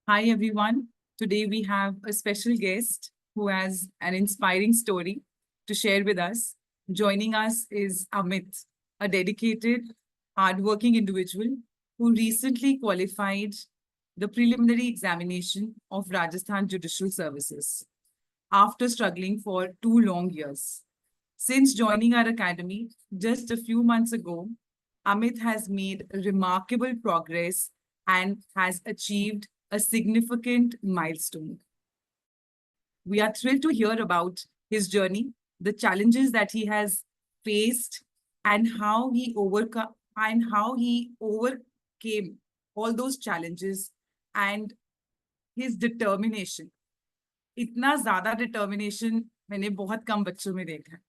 Hi, everyone. Today we have a special guest who has an inspiring story to share with us. Joining us is Amit, a dedicated, hardworking individual who recently qualified the preliminary examination of Rajasthan Judicial Services after struggling for 2 long years. Since joining our academy just a few months ago, Amit has made remarkable progress and has achieved a significant milestone. We are thrilled to hear about his journey, the challenges that he has faced, and how he overcame all those challenges and his determination. इतना ज्यादा determination मैंने बहुत कम बच्चों में देखा है.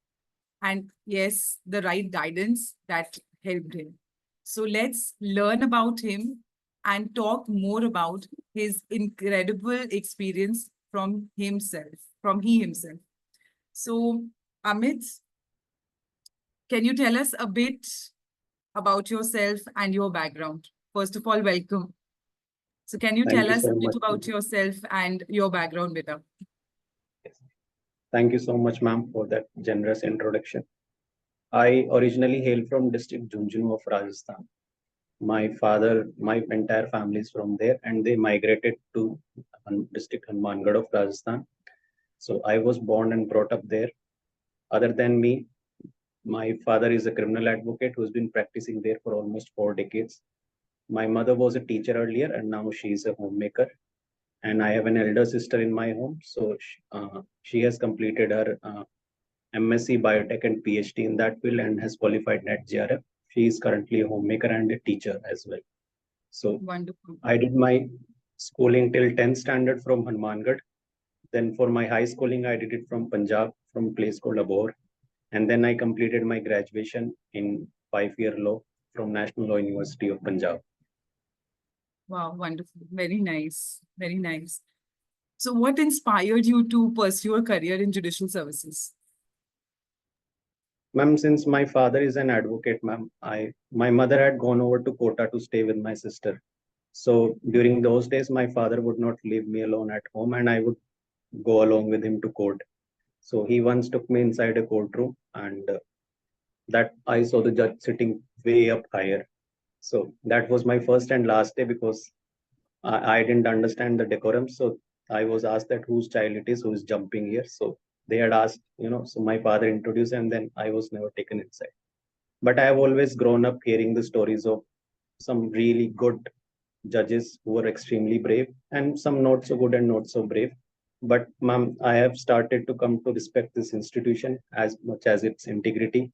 And yes, the right guidance that helped him. So let's learn about him and talk more about his incredible experience from himself. So, Amit, can you tell us a bit about yourself and your background? First of all, welcome. So can you Thank tell you us so a bit much. about yourself and your background, Beta? Yes. Thank you so much, ma'am, for that generous introduction. I originally hail from district Junjunu of Rajasthan. My entire family is from there, and they migrated to district Hanumangarh of Rajasthan. So I was born and brought up there. Other than me, my father is a criminal advocate who's been practicing there for almost 4 decades. My mother was a teacher earlier, and now she is a homemaker. And I have an elder sister in my home. So she has completed her MSc Biotech and PhD in that field and has qualified NET JRF. She is currently a homemaker and a teacher as well. So Wonderful. I did my schooling till 10th standard from Hanumangarh. Then for my high schooling, I did it from Punjab, from a place called Abor. And then I completed my graduation in 5-year law from National Law University of Punjab. Wow, wonderful. Very nice. Very nice. So what inspired you to pursue a career in judicial services? Ma'am, since my father is an advocate, ma'am, my mother had gone over to Kota to stay with my sister. So during those days, my father would not leave me alone at home, and I would go along with him to court. So he once took me inside a courtroom, and that I saw the judge sitting way up higher. So that was my first and last day because I didn't understand the decorum. So I was asked that whose child it is who is jumping here. So they had asked, so my father introduced, and then I was never taken inside. But I have always grown up hearing the stories of some really good judges who were extremely brave and some not so good and not so brave. But ma'am, I have started to come to respect this institution as much as its integrity.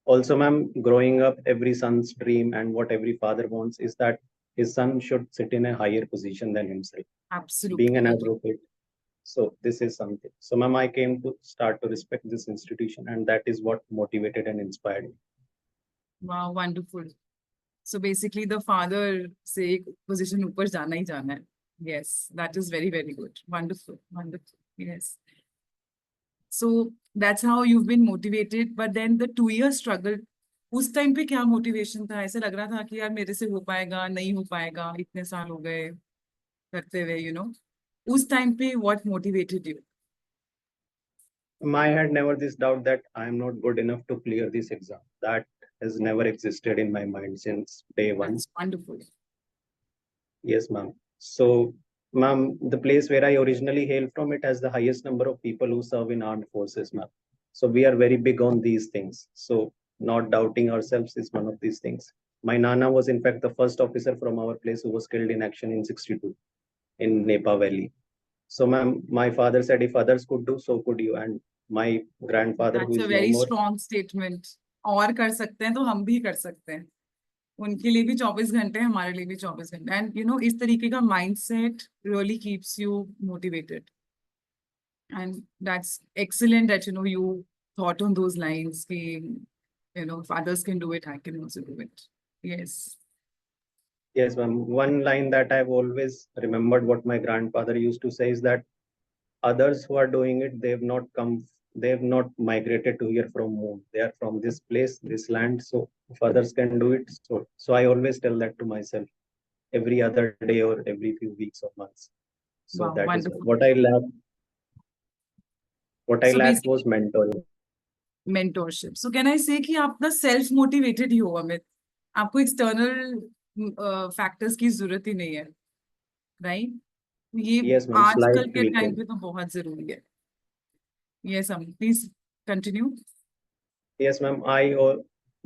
Also, ma'am, growing up, every son's dream and what every father wants is that his son should sit in a higher position than himself. Absolutely. Being an advocate. So this is something. So ma'am, I came to start to respect this institution, and that is what motivated and inspired me. Wow, wonderful. So basically the father say position ऊपर जाना ही जाना है. Yes, that is very, very good. Wonderful, wonderful. Yes. So that's how you've been motivated. But then the 2 year struggle, उस time पे क्या motivation था? ऐसे लग रहा था कि यार मेरे से हो पाएगा, नहीं हो पाएगा, इतने साल हो गए करते हुए, उस टाइम पे what motivated you? I had never this doubt that I am not good enough to clear this exam. That has never existed in my mind since day one. That's wonderful. Yes, ma'am. So, ma'am, the place where I originally hail from, it has the highest number of people who serve in armed forces, ma'am. So we are very big on these things. So not doubting ourselves is one of these things. My Nana was in fact the first officer from our place who was killed in action in 62 in Nepa Valley. So, ma'am, my father said if others could do, so could you. And my grandfather, That's who a is no very more, strong statement. और कर सकते हैं तो हम भी कर सकते हैं. उनके लिए भी 24 घंटे, हमारे लिए भी 24 घंटे. And इस तरीके का mindset really keeps you motivated. And that's excellent that you thought on those lines. If others can do it, I can also do it. Yes. yes, ma'am. One line that I've always remembered what my grandfather used to say is that others who are doing it, they have not migrated to here from moon. They are from this place, this land. So if others can do it, so I always tell that to myself. every other day or every few weeks or months. So Wow, that is wonderful. what I lacked. What I So lacked basically, was mentoring. mentorship. So can I say कि आप ना self motivated ही हो अमित, आपको external factors की जरूरत ही नहीं है, right? ये Yes, ma'am. आजकल Slight के टाइम tweaking. पे तो बहुत जरूरी है. Yes, Amit, please continue. Yes, ma'am.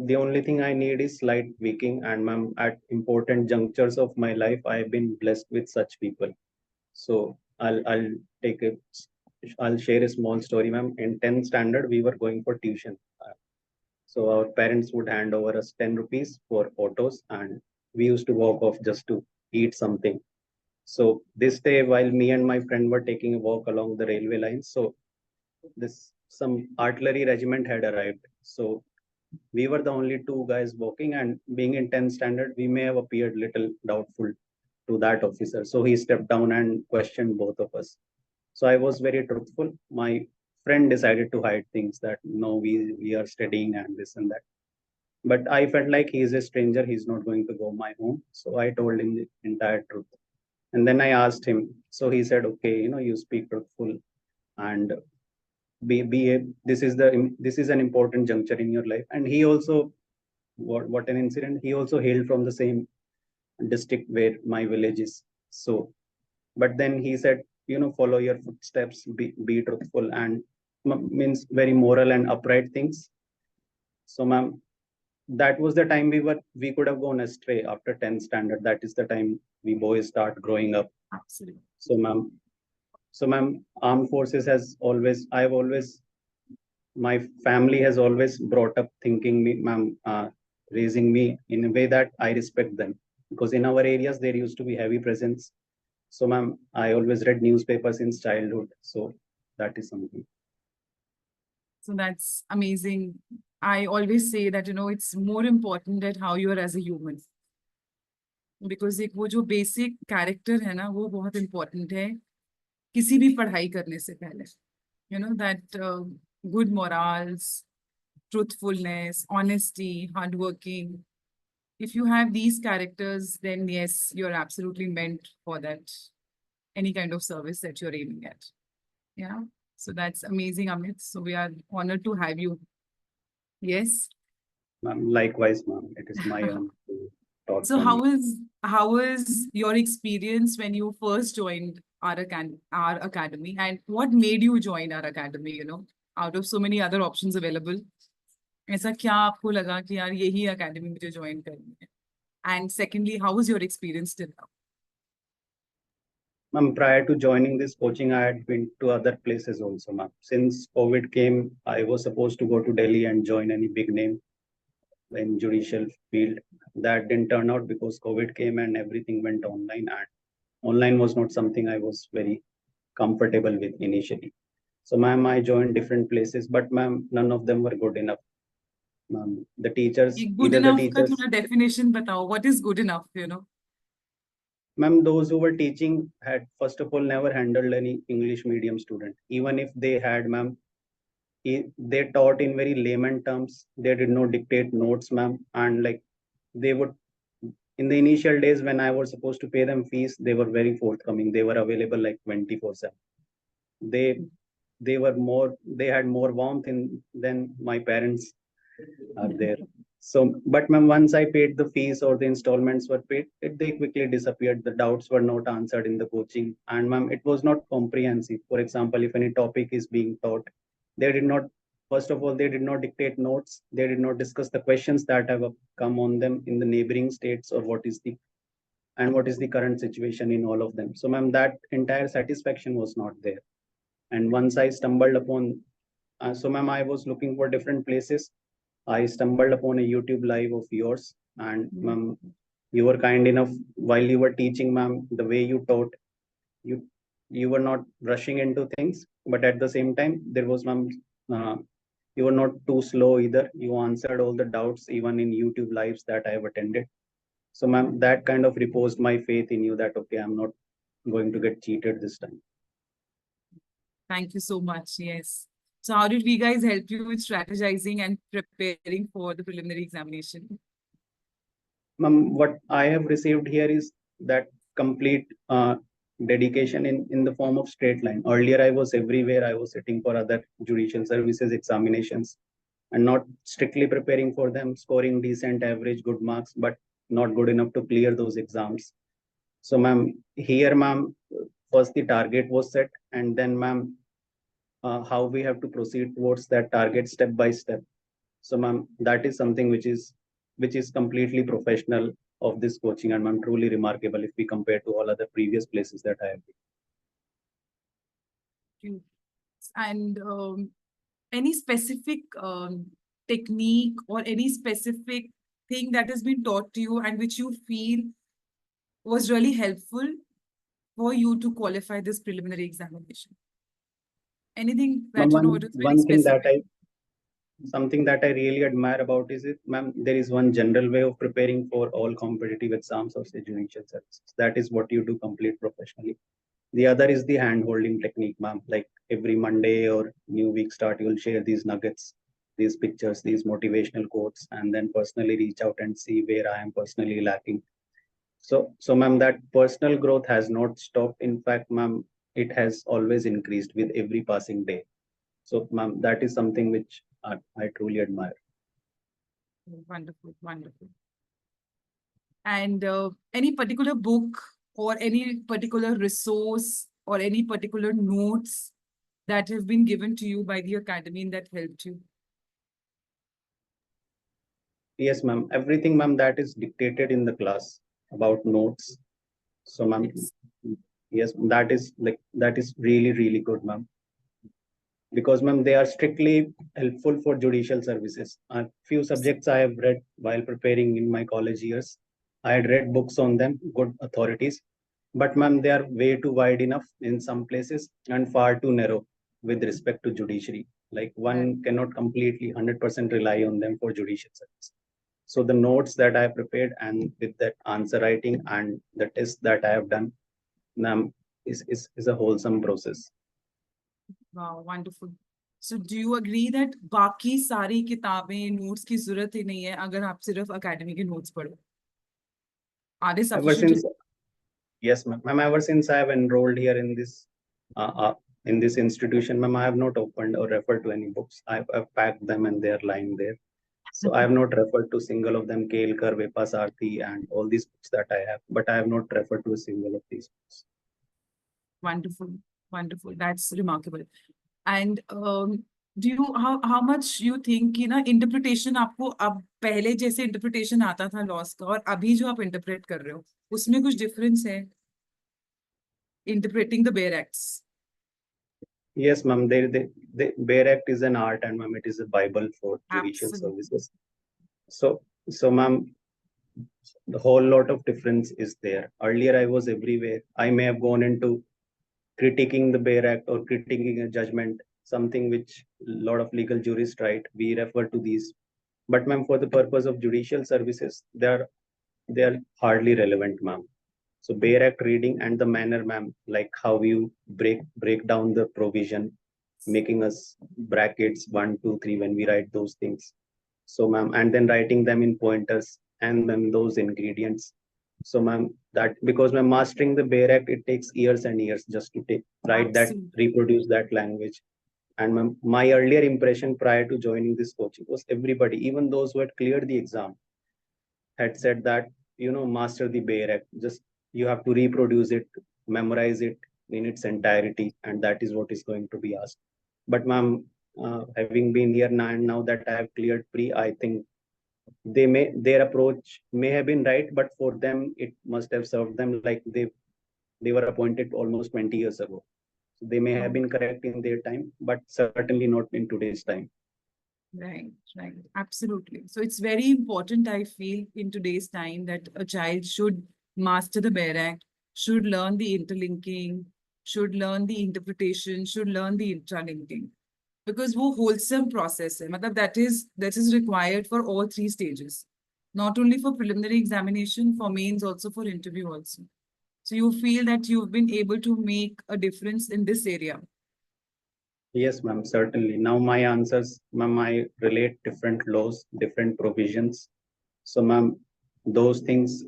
The only thing I need is slight tweaking, and ma'am, at important junctures of my life, I've been blessed with such people. So I'll take a I'll share a small story, ma'am. In 10th standard, we were going for tuition. So our parents would hand over us 10 rupees for autos, and we used to walk off just to eat something. So this day, while me and my friend were taking a walk along the railway lines, so this some artillery regiment had arrived. So we were the only two guys walking, and being in 10th standard, we may have appeared little doubtful to that officer. So he stepped down and questioned both of us. So I was very truthful. My friend decided to hide things that no, we are studying and this and that. But I felt like he is a stranger. He's not going to go my home. So I told him the entire truth. And then I asked him. So he said, okay, you speak truthful, and this is an important juncture in your life. And he also, what an incident. He also hailed from the same district where my village is. So, but then he said, follow your footsteps, be truthful, and means very moral and upright things. So, ma'am, that was the time we could have gone astray after 10th standard. That is the time we boys start growing up. Absolutely. So, ma'am, armed forces has always, my family has always brought up thinking me, ma'am, raising me in a way that I respect them, because in our areas there used to be heavy presence. So, ma'am, I always read newspapers since childhood. So that is something. So that's amazing. I always say that, it's more important that how you are as a human. Because एक वो जो basic character है ना, वो बहुत important है किसी भी पढ़ाई करने से पहले. That good morals, truthfulness, honesty, hardworking. If you have these characters, then yes, you're absolutely meant for that, any kind of service that you're aiming at. Yeah. So that's amazing, Amit. So we are honored to have you. Yes. Ma'am, likewise, ma'am. It is my honor to talk So from you. how is your experience when you first joined our academy, and what made you join our academy, out of so many other options available? ऐसा क्या आपको लगा कि यार यही academy मुझे join करनी है? And secondly, how was your experience till now? Ma'am, prior to joining this coaching, I had been to other places also, ma'am. Since COVID came, I was supposed to go to Delhi and join any big name in judicial field. That didn't turn out because COVID came and everything went online, and online was not something I was very comfortable with initially. So, ma'am, I joined different places, but ma'am, none of them were good enough. Ma'am, the teachers, ये good either the enough का teachers, थोड़ा definition बताओ. What is good enough, ma'am, those who were teaching had first of all never handled any English medium student. Even if they had, ma'am, they taught in very layman terms. They did not dictate notes, ma'am, and like they would in the initial days when I was supposed to pay them fees, they were very forthcoming. They were available like 24/7. They had more warmth in than my parents are there. So, but ma'am, once I paid the fees or the installments were paid, they quickly disappeared. The doubts were not answered in the coaching, and ma'am, it was not comprehensive. For example, if any topic is being taught, they did not. First of all, they did not dictate notes. They did not discuss the questions that have come on them in the neighboring states, or what is the current situation in all of them. So, ma'am, that entire satisfaction was not there. And once I stumbled upon, so ma'am, I was looking for different places. I stumbled upon a YouTube live of yours, and ma'am, you were kind enough while you were teaching, ma'am, the way you taught, you you were not rushing into things, but at the same time, there was, ma'am, you were not too slow either. You answered all the doubts even in YouTube lives that I have attended. So, ma'am, that kind of reposed my faith in you that okay, I'm not going to get cheated this time. Thank you so much. Yes. So how did we guys help you with strategizing and preparing for the preliminary examination? Ma'am, what I have received here is that complete dedication in the form of straight line. Earlier, I was everywhere. I was sitting for other judicial services examinations and not strictly preparing for them, scoring decent, average, good marks, but not good enough to clear those exams. So, ma'am, here, ma'am, first the target was set, and then, ma'am, how we have to proceed towards that target step by step. So, ma'am, that is something which is completely professional of this coaching, and ma'am, truly remarkable if we compare to all other previous places that I have been. You. And any specific technique or any specific thing that has been taught to you and which you feel was really helpful for you to qualify this preliminary examination? Anything Ma'am, that you know it is very one thing that specific? something that I really admire about is it, ma'am, there is one general way of preparing for all competitive exams or say judicial services. That is what you do complete professionally. The other is the hand holding technique, ma'am. Like every Monday or new week start, you'll share these nuggets, these pictures, these motivational quotes, and then personally reach out and see where I am personally lacking. So, ma'am, that personal growth has not stopped. In fact, ma'am, it has always increased with every passing day. So, ma'am, that is something which I truly admire. Wonderful, wonderful. And any particular book or any particular resource or any particular notes that have been given to you by the academy and that helped you? Yes, ma'am. Everything, ma'am, that is dictated in the class about notes. So, ma'am, Yes. yes, that is really, really good, ma'am. Because, ma'am, they are strictly helpful for judicial services. A few subjects I have read while preparing in my college years. I had read books on them, good authorities, but, ma'am, they are way too wide enough in some places and far too narrow with respect to judiciary. Like one cannot completely 100% rely on them for judicial service. So the notes that I have prepared and with that answer writing and the test that I have done, ma'am, is a wholesome process. Wow, wonderful. So do you agree that बाकी सारी किताबें notes की जरूरत ही नहीं है अगर आप सिर्फ एकेडमी के नोट्स पढ़ो? Are they Ever sufficient? since, yes, ma'am. Ma'am, ever since I have enrolled here uh, uh, in this institution, ma'am, I have not opened or referred to any books. I've packed them and they are lying there. So I have not referred to single of them, Kelkar, Vipasarthi, and all these books that I have, but I have not referred to a single of these books. Wonderful, wonderful. That's remarkable. And do you how much you think कि ना interpretation आपको अब पहले जैसे interpretation आता था laws का और अभी जो आप interpret कर रहे हो उसमें कुछ difference है interpreting the bare acts? Yes, ma'am. The Bare Act is an art, and ma'am, it is a Bible for judicial Absolutely. services. So, ma'am, the whole lot of difference is there. Earlier, I was everywhere. I may have gone into critiquing the Bare Act or critiquing a judgment, something which a lot of legal jurists write. We refer to these. But, ma'am, for the purpose of judicial services, they are hardly relevant, ma'am. So Bare Act reading and the manner, ma'am, like how you break down the provision, making us brackets 1, 2, 3 when we write those things. So, ma'am, and then writing them in pointers and then those ingredients. So, ma'am, that because ma'am, mastering the Bare Act, it takes years and years just to write that, Absolutely. reproduce that language. And ma'am, my earlier impression prior to joining this coaching was everybody, even those who had cleared the exam, had said that master the Bare Act. Just you have to reproduce it, memorize it in its entirety, and that is what is going to be asked. But, ma'am, having been here now and now that I have cleared pre, I think their approach may have been right, but for them it must have served them like they were appointed almost 20 years ago. So they may have Oh, been correct in their time, but certainly not in today's time. right, right. Absolutely. So it's very important, I feel, in today's time that a child should master the Bare Act, should learn the interlinking, should learn the interpretation, should learn the intralinking. Because वो wholesome process है. मतलब that is required for all three stages. Not only for preliminary examination, for mains also, for interview also. So you feel that you've been able to make a difference in this area. Yes, ma'am, certainly. Now my answers, ma'am, I relate different laws, different provisions. So, ma'am, those things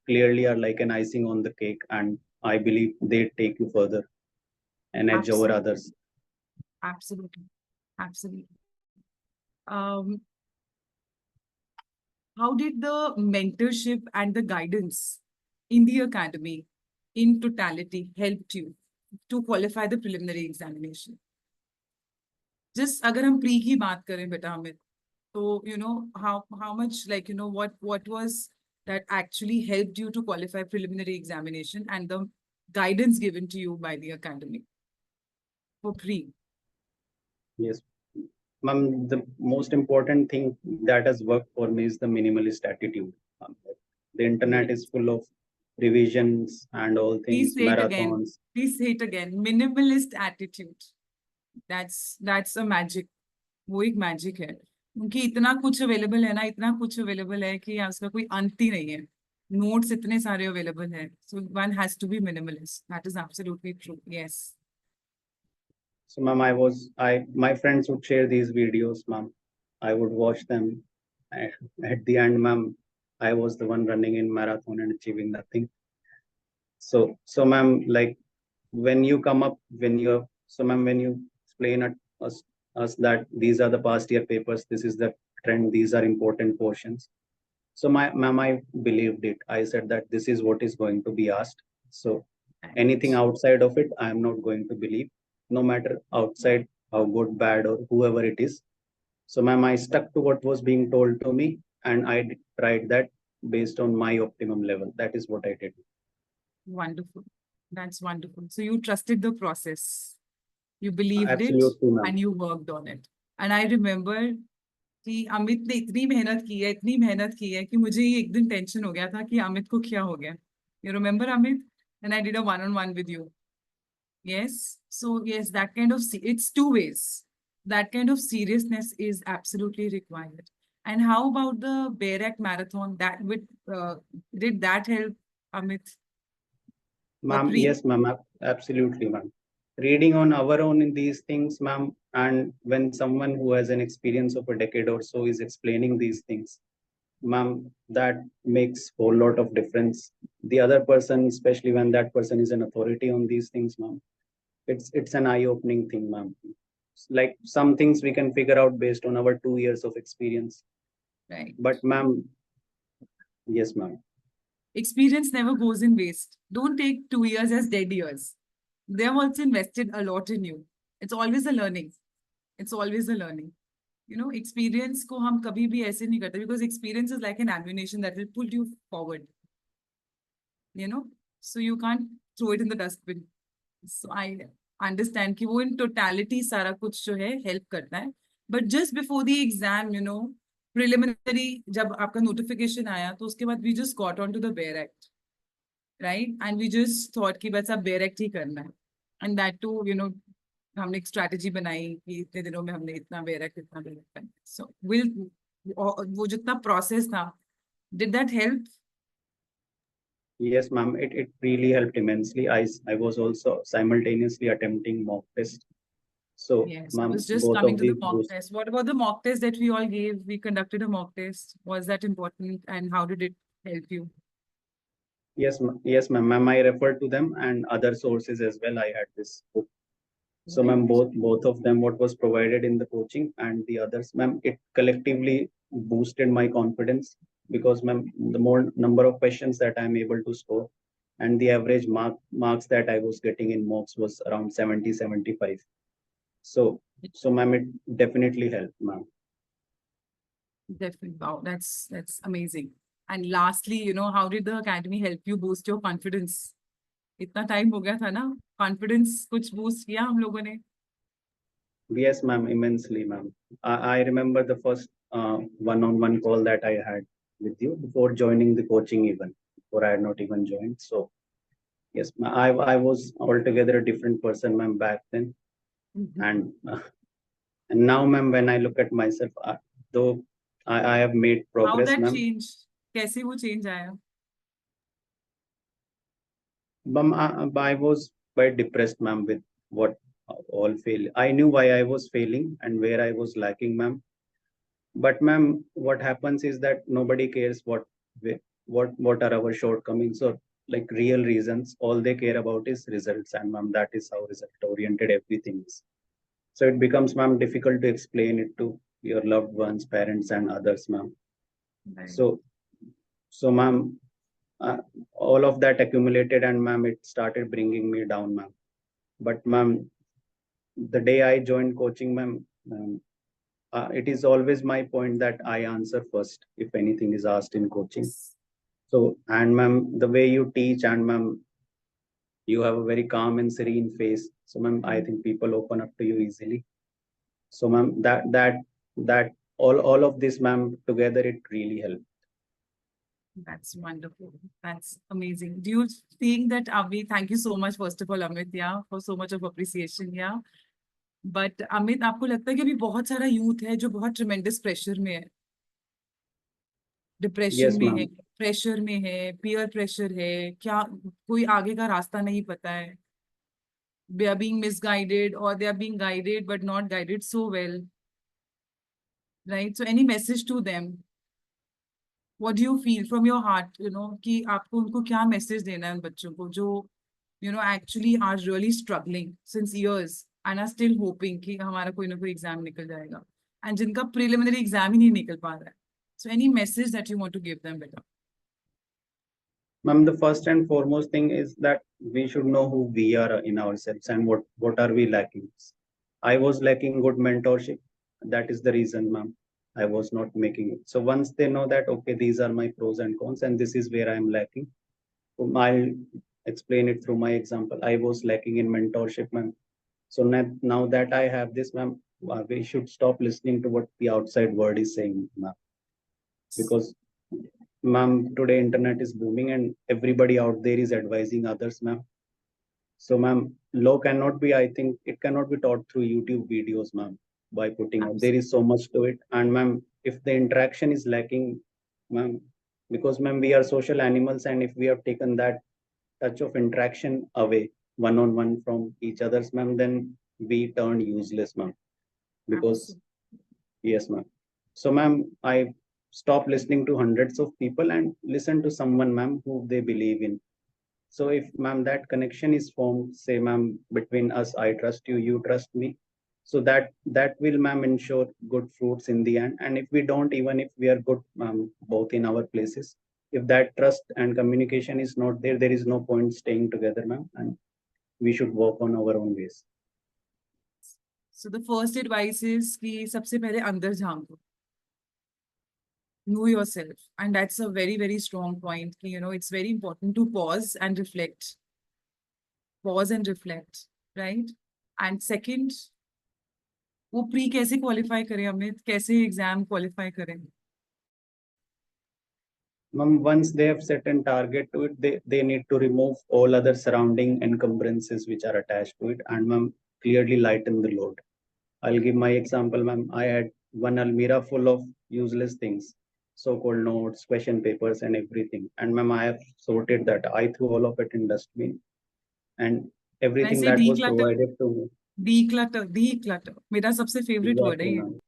clearly are like an icing on the cake, and I believe they take you further and edge over Absolutely. others. Absolutely. Absolutely. Um, how did the mentorship and the guidance in the academy in totality helped you to qualify the preliminary examination? Just अगर हम pre की बात करें बेटा Amit, so how much, like what was that actually helped you to qualify preliminary examination and the guidance given to you by the academy for pre? Yes, ma'am, the most important thing that has worked for me is the minimalist attitude. The internet is Yes. full of revisions and all Please things, say it again. marathons. Please say it again. Minimalist attitude. That's a magic. वो एक magic है, क्योंकि इतना कुछ available है ना, इतना कुछ अवेलेबल है कि उसका कोई अंत ही नहीं है. नोट्स इतने सारे अवेलेबल है, so one has to be minimalist. That is absolutely true. Yes. So, ma'am, my friends would share these videos, ma'am. I would watch them. I- At the end, ma'am, I was the one running in marathon and achieving nothing. So, ma'am, like when you come up, ma'am, when you explain us that these are the past year papers, this is the trend, these are important portions. So, ma'am, I believed it. I said that this is what is going to be asked. So, anything Right. outside of it, I am not going to believe, no matter outside how good, bad, or whoever it is. So, ma'am, I stuck to what was being told to me, and tried that based on my optimum level. That is what I did. Wonderful. That's wonderful. So you trusted the process. You believed it Absolutely, ma'am. and you worked on it. And I remember कि अमित ने इतनी मेहनत की है कि मुझे ये एक दिन टेंशन हो गया था कि अमित को क्या हो गया. You remember Amit? And I did a one-on-one with you. Yes. So yes, that kind of it's two ways. That kind of seriousness is absolutely required. And how about the Bear Act Marathon? Did that help, Amit, for Ma'am, pre? yes, ma'am, absolutely, ma'am. Reading on our own in these things, ma'am, and when someone who has an experience of a decade or so is explaining these things, ma'am, that makes a whole lot of difference. The other person, especially when that person is an authority on these things, ma'am, it's an eye-opening thing, ma'am. Like some things we can figure out based on our 2 years of experience. Right. But ma'am, yes, ma'am. Experience never goes in waste. Don't take 2 years as dead years. They have also invested a lot in you. It's always a learning. It's always a learning. Experience को हम कभी भी ऐसे नहीं करते, because experience is like an ammunition that will pull you forward. So you can't throw it in the dustbin. So I understand कि वो in totality सारा कुछ जो है help करता है. But just before the exam, preliminary, जब आपका notification आया, तो उसके बाद we just got onto the Bear Act, right? And we just thought कि बस अब Bear Act ही करना है. And that too, हमने एक strategy बनाई कि इतने दिनों में हमने इतना Bear Act करना है. So वो जितना process था, did that help? Yes, ma'am. It really helped immensely. I was also simultaneously attempting mock test. So, Yes, I ma'am, was just both coming of to the these mock test. What about the mock test that we all gave? We conducted a mock test. Was that important, and how did it help you? yes, yes, ma'am. I referred to them and other sources as well. I had this book. So, Right. ma'am, both of them, what was provided in the coaching and the others, ma'am, it collectively boosted my confidence because, ma'am, the more number of questions that I'm able to score and the average marks that I was getting in mocks was around 70, 75. So, ma'am, it definitely helped, ma'am. Definitely. Wow, that's amazing. And lastly, how did the academy help you boost your confidence? इतना time हो गया था ना, confidence कुछ boost किया हम लोगों ने. Yes, ma'am, immensely, ma'am. I remember the first one-on-one call that I had with you before joining the coaching even, before I had not even joined. So, yes, I was altogether a different person, ma'am, back then. And and now, ma'am, when I look at myself, though I have made How progress, that ma'am, changed? कैसे वो change आया? ma'am, I was quite depressed, ma'am, with what all fail. I knew why I was failing and where I was lacking, ma'am. But, ma'am, what happens is that nobody cares what are our shortcomings or like real reasons. All they care about is results, and ma'am, that is how result oriented everything is. So it becomes, ma'am, difficult to explain it to your loved ones, parents, and others, ma'am. Right. So ma'am, uh, all of that accumulated, and ma'am, it started bringing me down, ma'am. But ma'am, the day I joined coaching, ma'am, it is always my point that I answer first if anything is asked in coaching. So, and ma'am, the way you teach, and ma'am, you have a very calm and serene face. So, ma'am, I think people open up to you easily. So, ma'am, that all of this, ma'am, together, it really helped. That's wonderful. That's amazing. Do you think that Amit, thank you so much, first of all, Amit, yeah, for so much of appreciation, yeah. But Amit, आपको लगता है कि अभी बहुत सारा youth है जो बहुत ट्रिमेंडस प्रेशर में है, डिप्रेशन Yes, में है, ma'am. प्रेशर में है, पीयर प्रेशर है, क्या कोई आगे का रास्ता नहीं पता है. They are being misguided or they are being guided but not guided so well, right? So any message to them? What do you feel from your heart, कि आपको उनको क्या मैसेज देना है उन बच्चों को जो actually are really struggling since years and are still hoping कि हमारा कोई ना कोई एग्जाम निकल जाएगा and जिनका preliminary exam ही नहीं निकल पा रहा है. So any message that you want to give them, beta? Ma'am, the first and foremost thing is that we should know who we are in ourselves and what are we lacking. I was lacking good mentorship. That is the reason, ma'am, I was not making it. So once they know that, okay, these are my pros and cons, and this is where I am lacking, I'll explain it through my example. I was lacking in mentorship, ma'am. So now that I have this, ma'am, we should stop listening to what the outside world is saying, ma'am. Because, ma'am, today internet is booming and everybody out there is advising others, ma'am. So, ma'am, law cannot be, I think, it cannot be taught through YouTube videos, ma'am, by putting out. There is so much to it. And, ma'am, if the interaction is lacking, ma'am, because, ma'am, we are social animals, and if we have taken that touch of interaction away one on one from each other's, ma'am, then we turn useless, ma'am. Because, yes, ma'am. So, ma'am, I stop listening to hundreds of people and listen to someone, ma'am, who they believe in. So if, ma'am, that connection is formed, say, ma'am, between us, I trust you, you trust me. So that will, ma'am, ensure good fruits in the end. And if we don't, even if we are good, both in our places, if that trust and communication is not there, there is no point staying together, ma'am. And we should work on our own ways. So the first advice is कि सबसे पहले अंदर झांको. Know yourself, and that's a very, very strong point. It's very important to pause and reflect. Pause and reflect, right? And second, वो pre कैसे qualify करें अमित, कैसे exam qualify करें? Ma'am, once they have set a target to it, they need to remove all other surrounding encumbrances which are attached to it, and, ma'am, clearly lighten the load. I'll give my example, ma'am. I had one almirah full of useless things, so-called notes, question papers, and everything. And, ma'am, I have sorted that. I threw all of it in dustbin, and everything that was provided to me. Declutter. मेरा सबसे favorite word है Exactly, ये. ma'am.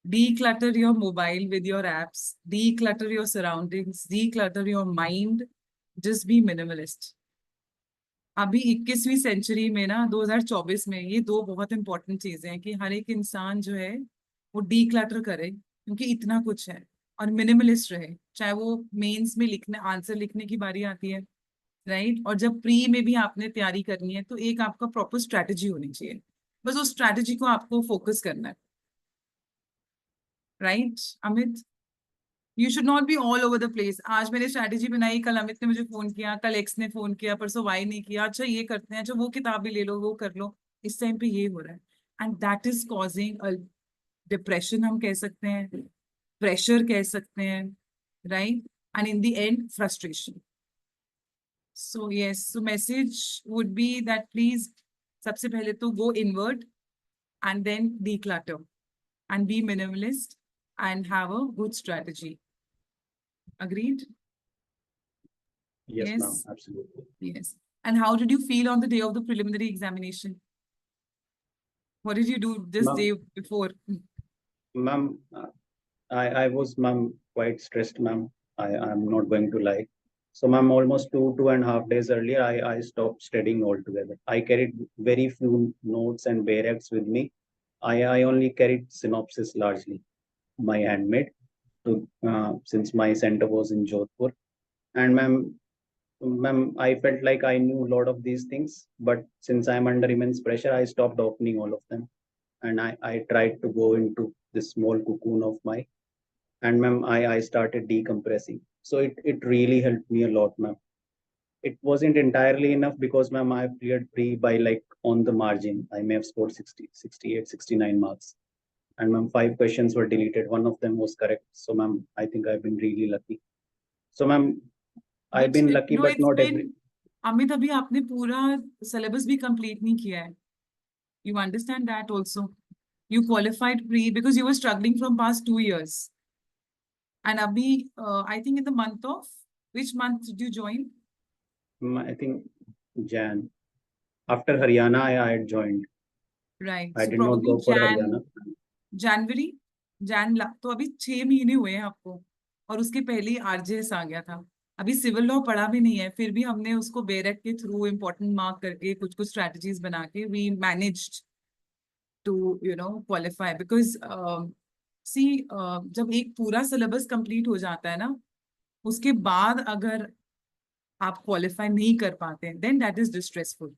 Declutter your mobile with your apps. Declutter your surroundings. Declutter your mind. Just be minimalist. अभी 21वीं century में ना 2024 में ये दो बहुत इंपॉर्टेंट चीजें हैं कि हर एक इंसान जो है वो डीक्लटर करे, क्योंकि इतना कुछ है, और मिनिमलिस्ट रहे. चाहे वो मेंस में लिखने आंसर लिखने की बारी आती है, राइट, और जब प्री में भी आपने तैयारी करनी है तो एक आपका प्रॉपर स्ट्रैटेजी होनी चाहिए. बस उस स्ट्रैटेजी को आपको फोकस करना है, right Amit? You should not be all over the place. आज मैंने स्ट्रैटेजी बनाई, कल अमित ने मुझे फोन किया, कल एक्स ने फोन किया, परसों वाई ने किया, अच्छा ये करते हैं, अच्छा वो किताब भी ले लो, वो कर लो. इस टाइम पे ये हो रहा है, and that is causing a depression, हम कह सकते हैं, प्रेशर कह सकते हैं, right, and in the end frustration. So yes, so message would be that please सबसे पहले तो गो inward and then declutter and be minimalist and have a good strategy. Agreed? Yes, ma'am, absolutely. Yes. And how did you feel on the day of the preliminary examination? What did you do this day before? Ma'am, I was, ma'am, quite stressed, ma'am. I'm not going to lie. So ma'am, almost 2.5 days earlier, I stopped studying altogether. I carried very few notes and bare acts with me. I only carried synopsis largely, my handmade, since my center was in Jodhpur. And ma'am, I felt like I knew a lot of these things, but since I'm under immense pressure, I stopped opening all of them. And I tried to go into this small cocoon of my, and ma'am, I started decompressing. So it really helped me a lot, ma'am. It wasn't entirely enough because ma'am, I cleared pre by like on the margin. I may have scored 60, 68, 69 marks. And ma'am, 5 questions were deleted. One of them was correct. So ma'am, I think I've been really lucky. So ma'am, I've But been lucky, no, but it's not every. been, Amit अभी आपने पूरा syllabus भी complete नहीं किया है. You understand that also. You qualified pre because you were struggling from past 2 years. And abhi, I think in the month of, which month did you join? I think Jan. After Haryana, I had joined. Right. I So did not probably go for Haryana. January, तो अभी 6 महीने हुए हैं आपको. और उसके पहले ही RJS आ गया था. अभी सिविल लॉ पढ़ा भी नहीं है, फिर भी हमने उसको बेरेट के थ्रू इम्पोर्टेंट मार्क करके कुछ कुछ स्ट्रेटजीज बना के we managed to qualify. Because see, जब एक पूरा सिलेबस कंप्लीट हो जाता है ना, उसके बाद अगर आप क्वालिफाई नहीं कर पाते, then that is distressful.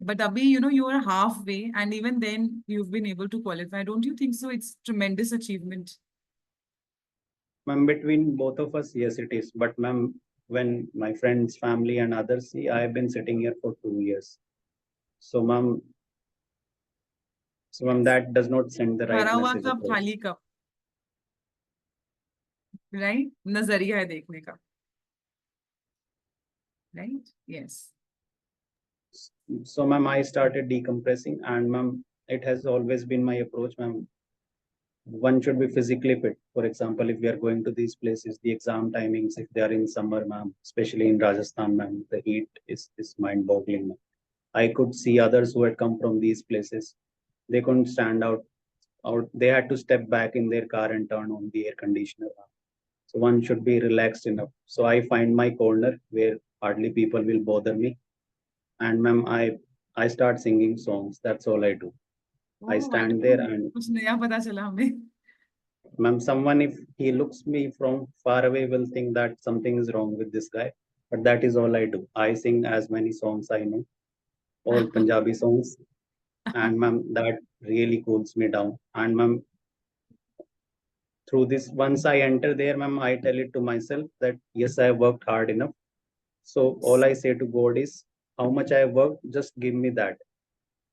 But abhi, you are halfway, and even then you've been able to qualify. Don't you think so? It's tremendous achievement. Ma'am, between both of us, yes, it is. But ma'am, when my friends, family, and others see, I have been sitting here for 2 years. So ma'am, that does not send the right भरा हुआ message cup, across. खाली cup, right? नजरिया है देखने का, right? Yes. So ma'am, I started decompressing, and ma'am, it has always been my approach, ma'am. One should be physically fit. For example, if we are going to these places, the exam timings, if they are in summer, ma'am, especially in Rajasthan, ma'am, the heat is mind-boggling. Ma'am. I could see others who had come from these places. They couldn't stand out. They had to step back in their car and turn on the air conditioner. Ma'am. So one should be relaxed enough. So I find my corner where hardly people will bother me. And ma'am, I start singing songs. That's all I do. I Oh, stand wonderful. there and कुछ नया पता चला हमें. ma'am, someone if he looks me from far away will think that something is wrong with this guy. But that is all I do. I sing as many songs I know, all Punjabi songs. And ma'am, that really cools me down. And ma'am, through this, once I enter there, ma'am, I tell it to myself that yes, I have worked hard enough. So all I say to God is, how much I have worked, just give me that.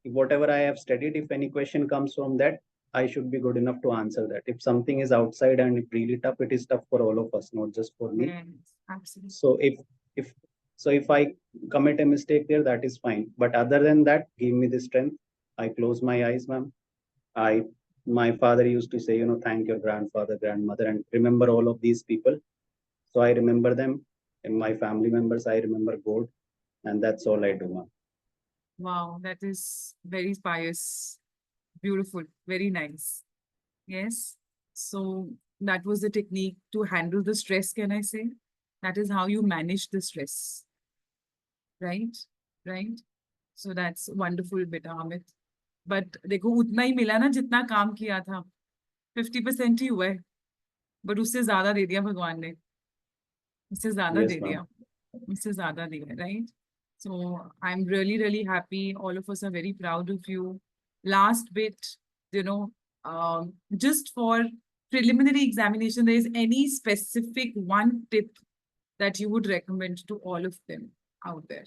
Whatever I have studied, if any question comes from that, I should be good enough to answer that. If something is outside and it's really tough, it is tough for all of us, not just for me. Yes, absolutely. So if if I commit a mistake there, that is fine. But other than that, give me the strength. I close my eyes, ma'am. My father used to say, thank your grandfather, grandmother, and remember all of these people. So I remember them and my family members. I remember God, and that's all I do, ma'am. Wow, that is very pious. Beautiful, very nice. Yes. So that was the technique to handle the stress, can I say? That is how you manage the stress. Right? Right? So that's wonderful, beta Amit. But देखो उतना ही मिला ना जितना काम किया था. 50% ही हुआ है. But उससे ज्यादा दे दिया भगवान ने. उससे ज्यादा Yes, दे ma'am. दिया. उससे ज्यादा दिया, right? So I'm really, really happy. All of us are very proud of you. Last bit, you know, just for preliminary examination, there is any specific one tip that you would recommend to all of them out there?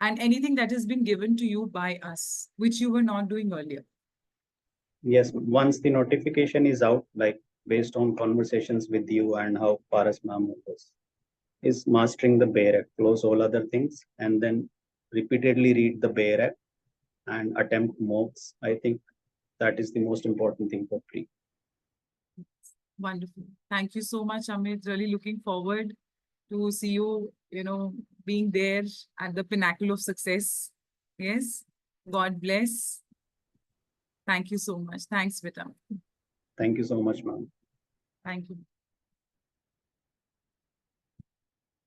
And anything that has been given to you by us, which you were not doing earlier? Yes, once the notification is out, like based on conversations with you and how Paras ma'am was, is mastering the Bayer Act, close all other things, and then repeatedly read the Bayer Act and attempt mocks. I think that is the most important thing for pre. Wonderful. Thank you so much, Amit. Really looking forward to see you, being there at the pinnacle of success. Yes. God bless. Thank you so much. Thanks, Vita. Thank you so much, ma'am. Thank you.